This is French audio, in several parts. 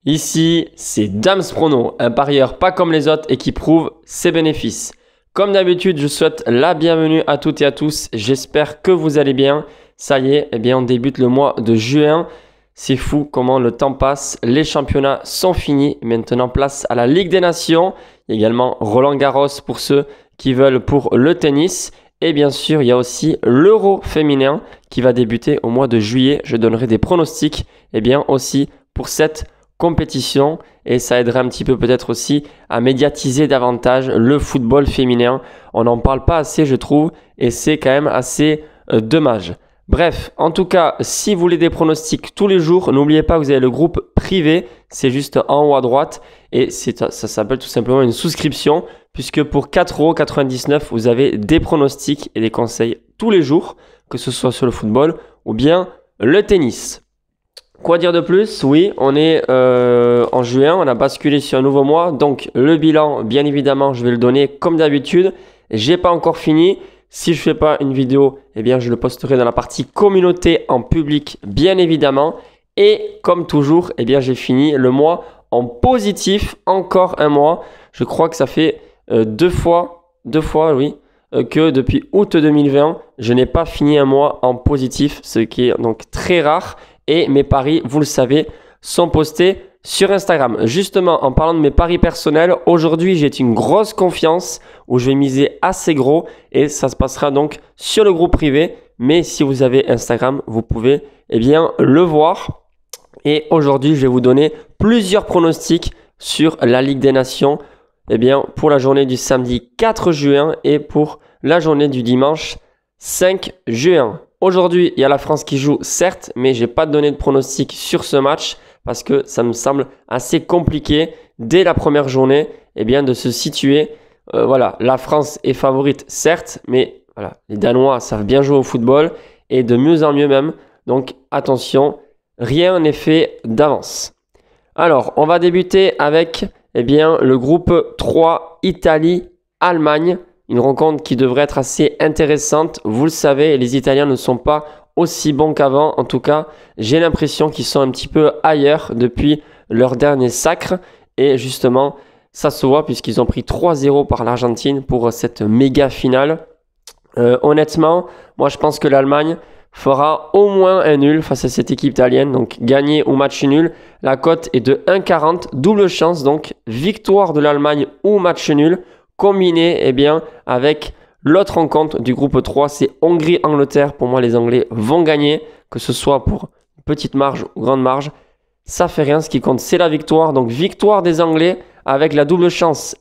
Ici, c'est Dams Prono, un parieur pas comme les autres et qui prouve ses bénéfices. Comme d'habitude, je souhaite la bienvenue à toutes et à tous. J'espère que vous allez bien. Ça y est, on débute le mois de juin. C'est fou comment le temps passe. Les championnats sont finis. Maintenant, place à la Ligue des Nations. Il y a également Roland-Garros pour ceux qui veulent pour le tennis. Et bien sûr, il y a aussi l'Euro féminin qui va débuter au mois de juillet. Je donnerai des pronostics aussi pour cette compétition et ça aiderait un petit peu peut-être aussi à médiatiser davantage le football féminin. On n'en parle pas assez, je trouve, et c'est quand même assez dommage. Bref, en tout cas, si vous voulez des pronostics tous les jours, n'oubliez pas que vous avez le groupe privé, c'est juste en haut à droite et ça s'appelle tout simplement une souscription puisque pour 4,99 €, vous avez des pronostics et des conseils tous les jours, que ce soit sur le football ou bien le tennis. Quoi dire de plus? Oui, on est en juin, on a basculé sur un nouveau mois. Donc le bilan, bien évidemment, je vais le donner comme d'habitude. J'ai pas encore fini. Si je fais pas une vidéo, je le posterai dans la partie communauté en public, bien évidemment. Et comme toujours, j'ai fini le mois en positif. Encore un mois. Je crois que ça fait deux fois, que depuis août 2020, je n'ai pas fini un mois en positif, ce qui est donc très rare. Et mes paris, vous le savez, sont postés sur Instagram. Justement, en parlant de mes paris personnels, aujourd'hui, j'ai une grosse confiance où je vais miser assez gros et ça se passera donc sur le groupe privé. Mais si vous avez Instagram, vous pouvez le voir. Et aujourd'hui, je vais vous donner plusieurs pronostics sur la Ligue des Nations pour la journée du samedi 4 juin et pour la journée du dimanche 5 juin. Aujourd'hui, il y a la France qui joue, certes, mais je n'ai pas donné de pronostic sur ce match parce que ça me semble assez compliqué dès la première journée de se situer. La France est favorite, certes, mais les Danois savent bien jouer au football et de mieux en mieux même. Donc attention, rien n'est fait d'avance. Alors, on va débuter avec le groupe 3, Italie-Allemagne. Une rencontre qui devrait être assez intéressante. Vous le savez, les Italiens ne sont pas aussi bons qu'avant. En tout cas, j'ai l'impression qu'ils sont un petit peu ailleurs depuis leur dernier sacre. Et justement, ça se voit puisqu'ils ont pris 3-0 par l'Argentine pour cette méga finale. Honnêtement, moi je pense que l'Allemagne fera au moins un nul face à cette équipe italienne. Donc gagner ou match nul. La cote est de 1,40. Double chance, donc victoire de l'Allemagne ou match nul. Combiné avec l'autre rencontre du groupe 3, c'est Hongrie-Angleterre. Pour moi, les Anglais vont gagner, que ce soit pour petite marge ou grande marge. Ça fait rien, ce qui compte, c'est la victoire. Donc, victoire des Anglais avec la double chance.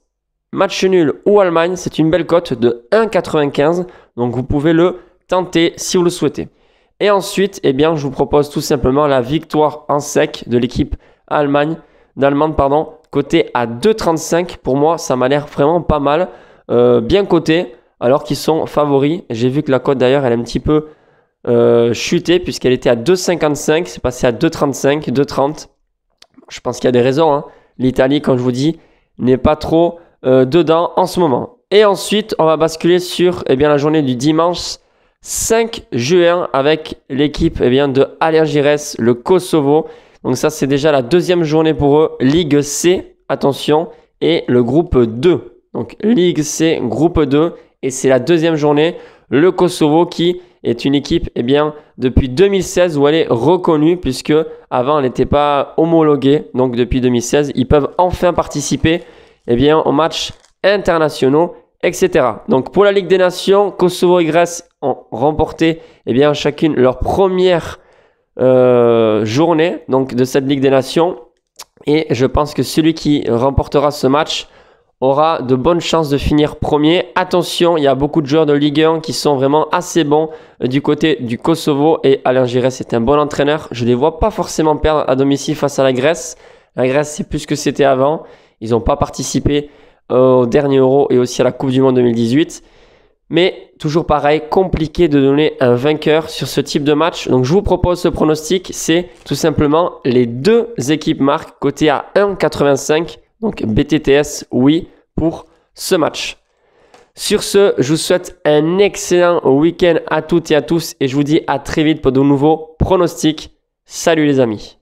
Match nul ou Allemagne, c'est une belle cote de 1,95. Donc, vous pouvez le tenter si vous le souhaitez. Et ensuite, je vous propose tout simplement la victoire en sec de l'équipe d'Allemagne, côté à 2,35. Pour moi, ça m'a l'air vraiment pas mal. Bien coté, alors qu'ils sont favoris. J'ai vu que la cote d'ailleurs, elle est un petit peu chuté puisqu'elle était à 2,55. C'est passé à 2,35, 2,30. Je pense qu'il y a des raisons. Hein. L'Italie, comme je vous dis, n'est pas trop dedans en ce moment. Et ensuite, on va basculer sur la journée du dimanche 5 juin avec l'équipe de Algirès, le Kosovo. Donc ça, c'est déjà la deuxième journée pour eux. Ligue C, attention, et le groupe 2. Donc Ligue C, groupe 2, et c'est la deuxième journée. Le Kosovo qui est une équipe depuis 2016 où elle est reconnue puisque avant elle n'était pas homologuée. Donc depuis 2016, ils peuvent enfin participer aux matchs internationaux, etc. Donc pour la Ligue des Nations, Kosovo et Grèce ont remporté chacune leur première journée de cette Ligue des Nations et je pense que celui qui remportera ce match aura de bonnes chances de finir premier. Attention, il y a beaucoup de joueurs de Ligue 1 qui sont vraiment assez bons du côté du Kosovo et Alain Giresse est un bon entraîneur. Je ne les vois pas forcément perdre à domicile face à la Grèce. La Grèce, c'est plus que c'était avant. Ils n'ont pas participé au dernier Euro et aussi à la Coupe du Monde 2018. Mais toujours pareil, compliqué de donner un vainqueur sur ce type de match. Donc je vous propose ce pronostic, c'est tout simplement les deux équipes marquent côté à 1,85. Donc BTTS, oui, pour ce match. Sur ce, je vous souhaite un excellent week-end à toutes et à tous. Et je vous dis à très vite pour de nouveaux pronostics. Salut les amis.